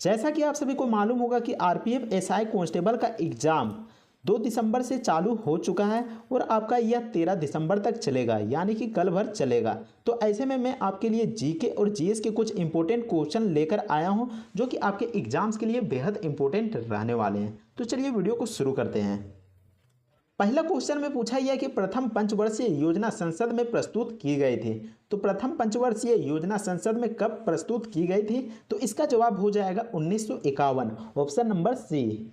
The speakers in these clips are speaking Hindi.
जैसा कि आप सभी को मालूम होगा कि आरपीएफ एसआई कांस्टेबल का एग्ज़ाम 2 दिसंबर से चालू हो चुका है और आपका यह 13 दिसंबर तक चलेगा, यानी कि कल भर चलेगा। तो ऐसे में मैं आपके लिए जीके और जीएस के कुछ इंपॉर्टेंट क्वेश्चन लेकर आया हूं जो कि आपके एग्जाम्स के लिए बेहद इंपॉर्टेंट रहने वाले हैं। तो चलिए वीडियो को शुरू करते हैं। पहला क्वेश्चन में पूछा गया कि प्रथम पंचवर्षीय योजना संसद में प्रस्तुत की गई थी। तो प्रथम पंचवर्षीय योजना संसद में कब प्रस्तुत की गई थी? तो इसका जवाब हो जाएगा 1951, ऑप्शन नंबर सी।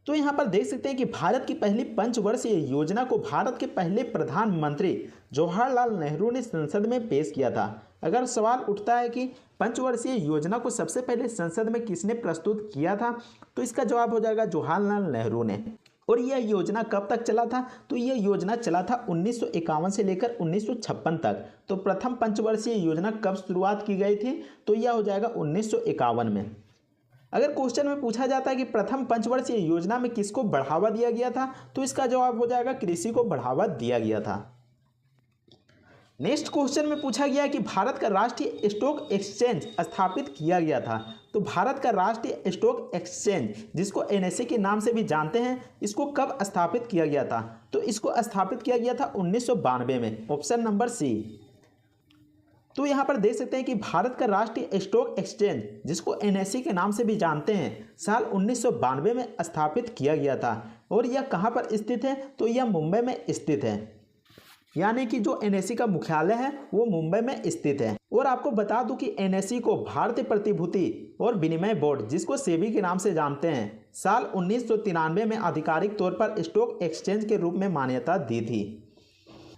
तो यहाँ पर देख सकते हैं कि भारत की पहली पंचवर्षीय योजना को भारत के पहले प्रधानमंत्री जवाहरलाल नेहरू ने संसद में पेश किया था। अगर सवाल उठता है कि पंचवर्षीय योजना को सबसे पहले संसद में किसने प्रस्तुत किया था, तो इसका जवाब हो जाएगा जवाहरलाल नेहरू ने। और यह योजना कब तक चला था? तो यह योजना चला था 1951 से लेकर 1956 तक। तो प्रथम पंचवर्षीय योजना कब शुरुआत की गई थी? तो यह हो जाएगा 1951 में। अगर क्वेश्चन में पूछा जाता है कि प्रथम पंचवर्षीय योजना में किसको बढ़ावा दिया गया था, तो इसका जवाब हो जाएगा कृषि को बढ़ावा दिया गया था। नेक्स्ट क्वेश्चन में पूछा गया कि भारत का राष्ट्रीय स्टॉक एक्सचेंज स्थापित किया गया था। तो भारत का राष्ट्रीय स्टॉक एक्सचेंज, जिसको एनएसई के नाम से भी जानते हैं, इसको कब स्थापित किया गया था? तो इसको स्थापित किया गया था 1992 में, ऑप्शन नंबर सी। तो यहाँ पर देख सकते हैं कि भारत का राष्ट्रीय स्टॉक एक्सचेंज, जिसको एनएसई के नाम से भी जानते हैं, साल 1992 में स्थापित किया गया था। और यह कहाँ पर स्थित है? तो यह मुंबई में स्थित है, यानी कि जो एनएसई का मुख्यालय है वो मुंबई में स्थित है। और आपको बता दूं कि एनएसई को भारतीय प्रतिभूति और विनिमय बोर्ड, जिसको सेबी के नाम से जानते हैं, साल 1993 में आधिकारिक तौर पर स्टॉक एक्सचेंज के रूप में मान्यता दी थी।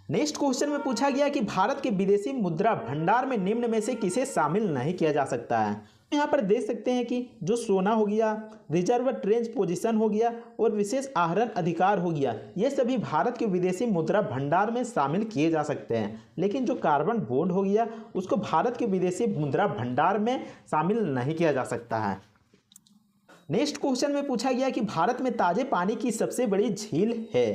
नेक्स्ट क्वेश्चन में पूछा गया कि भारत के विदेशी मुद्रा भंडार में निम्न में से किसे शामिल नहीं किया जा सकता है? यहाँ पर देख सकते हैं कि जो सोना हो गया, रिजर्व ट्रेंच पोजीशन हो गया और विशेष आहरण अधिकार हो गया, ये सभी भारत के विदेशी मुद्रा भंडार में शामिल किए जा सकते हैं। लेकिन जो कार्बन बॉन्ड हो गया, उसको भारत के विदेशी मुद्रा भंडार में शामिल नहीं किया जा सकता है। नेक्स्ट क्वेश्चन में पूछा गया कि भारत में ताजे पानी की सबसे बड़ी झील है।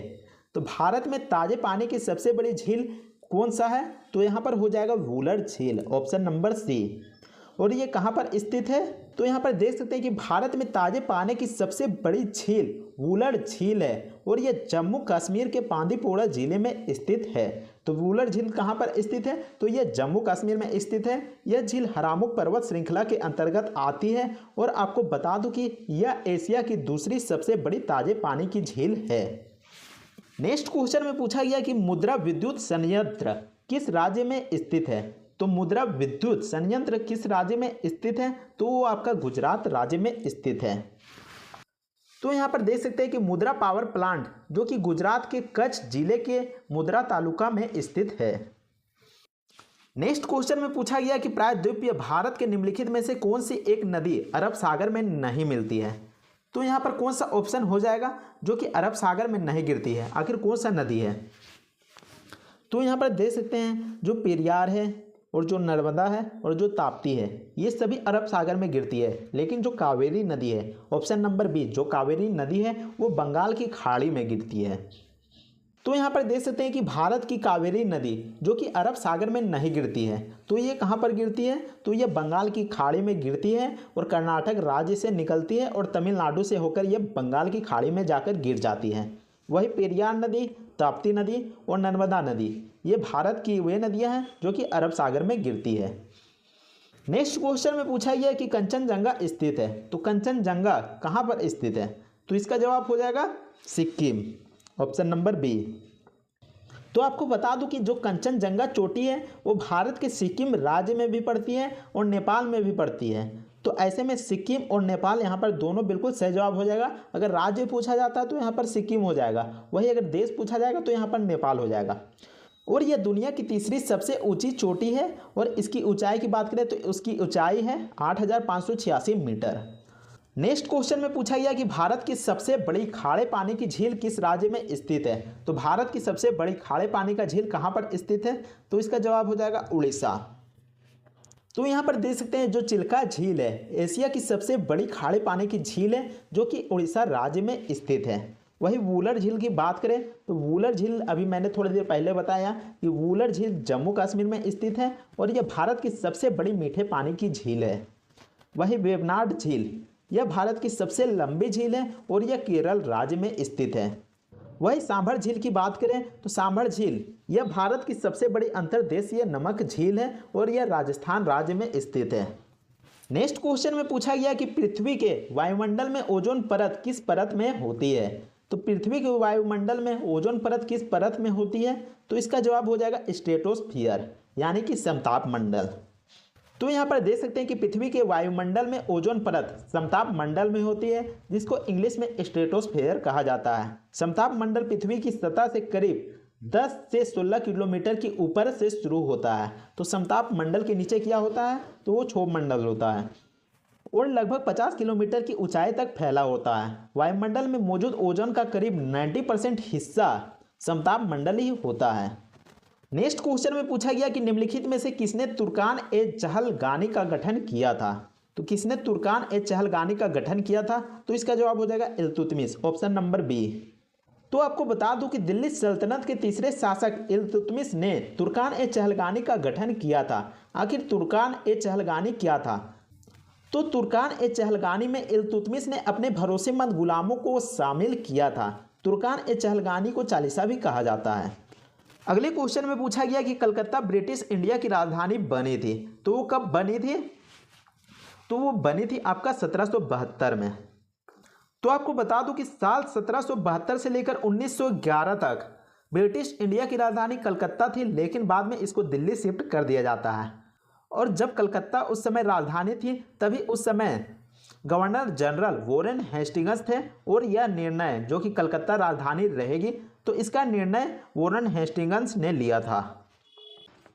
तो भारत में ताजे पानी की सबसे बड़ी झील कौन सा है? तो यहाँ पर हो जाएगा वुलर झील, ऑप्शन नंबर सी। और ये कहाँ पर स्थित है? तो यहाँ पर देख सकते हैं कि भारत में ताजे पानी की सबसे बड़ी झील वुलर झील है और यह जम्मू कश्मीर के बांदीपोरा जिले में स्थित है। तो वुलर झील कहाँ पर स्थित है? तो यह जम्मू कश्मीर में स्थित है। यह झील हरामुख पर्वत श्रृंखला के अंतर्गत आती है। और आपको बता दूं कि यह एशिया की दूसरी सबसे बड़ी ताजे पानी की झील है। नेक्स्ट क्वेश्चन में पूछा गया कि मुद्रा विद्युत संयंत्र किस राज्य में स्थित है? तो मुद्रा विद्युत संयंत्र किस राज्य में स्थित है? तो वो आपका गुजरात राज्य में स्थित है। तो यहाँ पर देख सकते हैं कि मुद्रा पावर प्लांट, जो कि गुजरात के कच्छ जिले के मुद्रा तालुका में स्थित है। नेक्स्ट क्वेश्चन में पूछा गया कि प्रायद्वीपीय भारत के निम्नलिखित में से कौन सी एक नदी अरब सागर में नहीं मिलती है? तो यहाँ पर कौन सा ऑप्शन हो जाएगा जो कि अरब सागर में नहीं गिरती है? आखिर कौन सा नदी है? तो यहाँ पर देख सकते हैं जो पेरियार है और जो नर्मदा है और जो ताप्ती है, ये सभी अरब सागर में गिरती है। लेकिन जो कावेरी नदी है, ऑप्शन नंबर बी, जो कावेरी नदी है वो बंगाल की खाड़ी में गिरती है। तो यहाँ पर देख सकते हैं कि भारत की कावेरी नदी, जो कि अरब सागर में नहीं गिरती है, तो ये कहाँ पर गिरती है? तो ये बंगाल की खाड़ी में गिरती है और कर्नाटक राज्य से निकलती है और तमिलनाडु से होकर ये बंगाल की खाड़ी में जाकर गिर जाती है। वही पेरियार नदी, ताप्ती नदी और नर्मदा नदी, ये भारत की वे नदियाँ हैं जो कि अरब सागर में गिरती है। नेक्स्ट क्वेश्चन में पूछा गया कि कंचनजंगा स्थित है। तो कंचनजंगा कहाँ पर स्थित है? तो इसका जवाब हो जाएगा सिक्किम, ऑप्शन नंबर बी। तो आपको बता दूं कि जो कंचनजंगा चोटी है वो भारत के सिक्किम राज्य में भी पड़ती है और नेपाल में भी पड़ती है। तो ऐसे में सिक्किम और नेपाल यहाँ पर दोनों बिल्कुल सही जवाब हो जाएगा। अगर राज्य पूछा जाता है तो यहाँ पर सिक्किम हो जाएगा, वही अगर देश पूछा जाएगा तो यहाँ पर नेपाल हो जाएगा। और यह दुनिया की तीसरी सबसे ऊंची चोटी है और इसकी ऊंचाई की बात करें तो उसकी ऊंचाई है 8,586 मीटर। नेक्स्ट क्वेश्चन में पूछा गया कि भारत की सबसे बड़ी खारे पानी की झील किस राज्य में स्थित है? तो भारत की सबसे बड़ी खारे पानी का झील कहाँ पर स्थित है? तो इसका जवाब हो जाएगा उड़ीसा। तो यहाँ पर देख सकते हैं जो चिल्का झील है, एशिया की सबसे बड़ी खारे पानी की झील है जो कि उड़ीसा राज्य में स्थित है। वही वुलर झील की बात करें तो वुलर झील अभी मैंने थोड़ी देर पहले बताया कि वुलर झील जम्मू कश्मीर में स्थित है और यह भारत की सबसे बड़ी मीठे पानी की झील है। वही वेवनाड झील, यह भारत की सबसे लंबी झील है और यह केरल राज्य में स्थित है। वही सांभर झील की बात करें तो सांभर झील यह भारत की सबसे बड़ी अंतर्देशीय नमक झील है और यह राजस्थान राज्य में स्थित है। नेक्स्ट क्वेश्चन में पूछा गया कि पृथ्वी के वायुमंडल में ओजोन परत किस परत में होती है। तो पृथ्वी के वायुमंडल में ओजोन परत किस परत में होती है, तो इसका जवाब हो जाएगा स्ट्रेटोस्फियर, यानी कि समताप मंडल। तो यहाँ पर देख सकते हैं कि पृथ्वी के वायुमंडल में ओजोन परत समताप मंडल में होती है, जिसको इंग्लिश में स्ट्रेटोस्फेयर कहा जाता है। समताप मंडल पृथ्वी की सतह से करीब 10 से 16 किलोमीटर के ऊपर से शुरू होता है। तो समताप मंडल के नीचे क्या होता है, तो वो क्षोभ मंडल होता है और लगभग 50 किलोमीटर की ऊंचाई तक फैला होता है। वायुमंडल में मौजूद ओजोन का करीब 90% हिस्सा समताप मंडल ही होता है। नेक्स्ट क्वेश्चन में पूछा गया कि निम्नलिखित में से किसने तुर्कान ए चहलगानी का गठन किया था। तो किसने तुर्कान ए चहलगानी का गठन किया था, तो इसका जवाब हो जाएगा इल्तुतमिश, ऑप्शन नंबर बी। तो आपको बता दूं कि दिल्ली सल्तनत के तीसरे शासक इल्तुतमिश ने तुर्कान ए चहलगानी का गठन किया था। आखिर तुर्कान ए चहलगानी क्या था, तो तुर्कान ए चहलगानी में इल्तुतमिश ने अपने भरोसेमंद गुलामों को शामिल किया था। तुर्कान ए चहलगानी को चालीसा भी कहा जाता है। अगले क्वेश्चन में पूछा गया कि कलकत्ता ब्रिटिश इंडिया की राजधानी बनी थी, तो वो कब बनी थी, तो वो बनी थी आपका 1772 में। तो आपको बता दूं कि साल 1772 से लेकर 1911 तक ब्रिटिश इंडिया की राजधानी कलकत्ता थी, लेकिन बाद में इसको दिल्ली शिफ्ट कर दिया जाता है। और जब कलकत्ता उस समय राजधानी थी, तभी उस समय गवर्नर जनरल वॉरेन हेस्टिंग्स थे और यह निर्णय जो कि कलकत्ता राजधानी रहेगी, तो इसका निर्णय वॉरेन हेस्टिंग्स ने लिया था।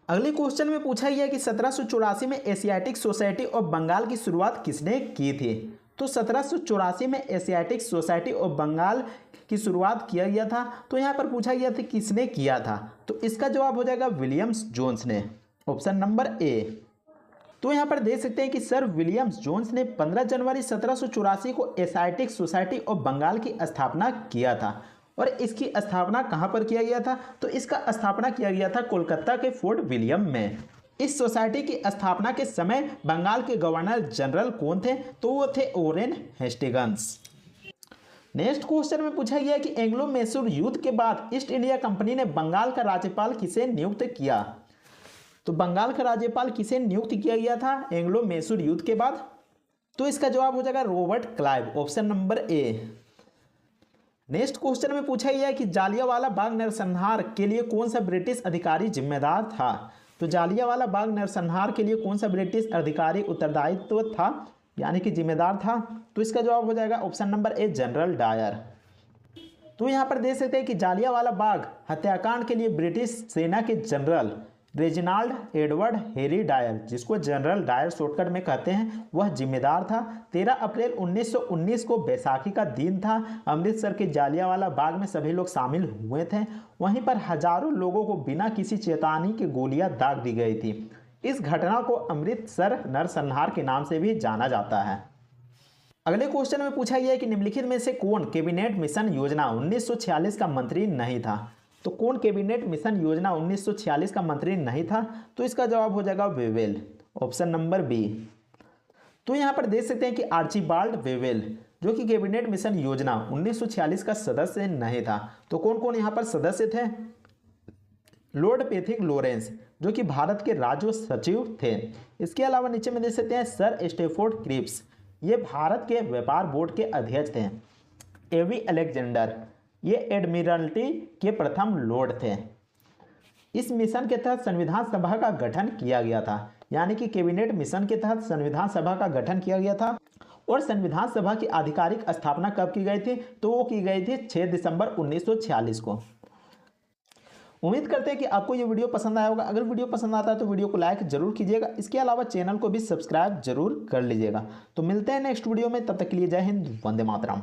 अगले क्वेश्चन में पूछा गया कि 1784 में एशियाटिक सोसाइटी ऑफ बंगाल की शुरुआत किसने की थी। तो 1784 में एशियाटिक सोसाइटी ऑफ बंगाल की शुरुआत किया गया था। तो यहाँ पर पूछा गया था किसने किया था, तो इसका जवाब हो जाएगा विलियम्स जोन्स ने, ऑप्शन नंबर ए। तो यहाँ पर देख सकते हैं कि सर विलियम्स जोन्स ने 15 जनवरी 1784 को एशियाटिक सोसाइटी ऑफ बंगाल की स्थापना किया था। और इसकी स्थापना कहाँ पर किया गया था, तो इसका स्थापना किया गया था कोलकाता के फोर्ट विलियम में। इस सोसाइटी की स्थापना के समय बंगाल के गवर्नर जनरल कौन थे, तो वो थे वॉरेन हेस्टिंग्स। नेक्स्ट क्वेश्चन में पूछा गया कि एंग्लो मैसूर युद्ध के बाद ईस्ट इंडिया कंपनी ने बंगाल का राज्यपाल किसे नियुक्त किया। तो बंगाल का राज्यपाल किसे नियुक्त किया गया था एंग्लो मैसूर युद्ध के बाद, तो इसका जवाब हो जाएगा रॉबर्ट क्लाइव, ऑप्शन नंबर ए। नेक्स्ट क्वेश्चन में पूछा गया कि जालियांवाला बाग नरसंहार के लिए कौन सा ब्रिटिश अधिकारी जिम्मेदार था। तो जालियांवाला बाग नरसंहार के लिए कौन सा ब्रिटिश अधिकारी उत्तरदायित्व था, यानी कि जिम्मेदार था, तो इसका जवाब हो जाएगा option number A General Dyer. तो यहाँ पर देख सकते हैं कि जालियांवाला बाग हत्याकांड के लिए ब्रिटिश सेना के जनरल रेजिनाल्ड एडवर्ड हेरी डायर, जिसको जनरल डायर शॉर्टकट में कहते हैं, वह जिम्मेदार था। 13 अप्रैल 1919 को बैसाखी का दिन था। अमृतसर के जालियांवाला बाग में सभी लोग शामिल हुए थे। वहीं पर हजारों लोगों को बिना किसी चेतावनी के गोलियां दाग दी गई थी। इस घटना को अमृतसर नरसंहार के नाम से भी जाना जाता है। अगले क्वेश्चन में पूछा गया कि निम्नलिखित में से कौन कैबिनेट मिशन योजना 1946 का मंत्री नहीं था। तो कौन कैबिनेट मिशन योजना 1946 का मंत्री नहीं था, तो इसका जवाब हो जाएगा वेवेल, ऑप्शन नंबर बी। तो यहाँ पर देख सकते हैं कि आर्चिबाल्ड वेवेल जो कि कैबिनेट मिशन योजना 1946 का सदस्य नहीं था। तो कौन कौन यहाँ पर सदस्य थे, लॉर्ड पैथिक लॉरेंस जो कि भारत के राजस्व सचिव थे। इसके अलावा नीचे में देख सकते हैं सर स्टेफोर्ड क्रिप्स, ये भारत के व्यापार बोर्ड के अध्यक्ष थे। एवी अलेक्जेंडर, ये एडमिरल्टी के प्रथम लॉर्ड थे। इस मिशन के तहत संविधान सभा का गठन किया गया था, यानी कि कैबिनेट मिशन के तहत संविधान सभा का गठन किया गया था। और संविधान सभा की आधिकारिक स्थापना कब की गई थी, तो वो की गई थी 6 दिसंबर 1946 को। उम्मीद करते हैं कि आपको ये वीडियो पसंद आया होगा। अगर वीडियो पसंद आता है तो वीडियो को लाइक जरूर कीजिएगा। इसके अलावा चैनल को भी सब्सक्राइब जरूर कर लीजिएगा। तो मिलते हैं नेक्स्ट वीडियो में, तब तक के लिए जय हिंद, वंदे मातरम।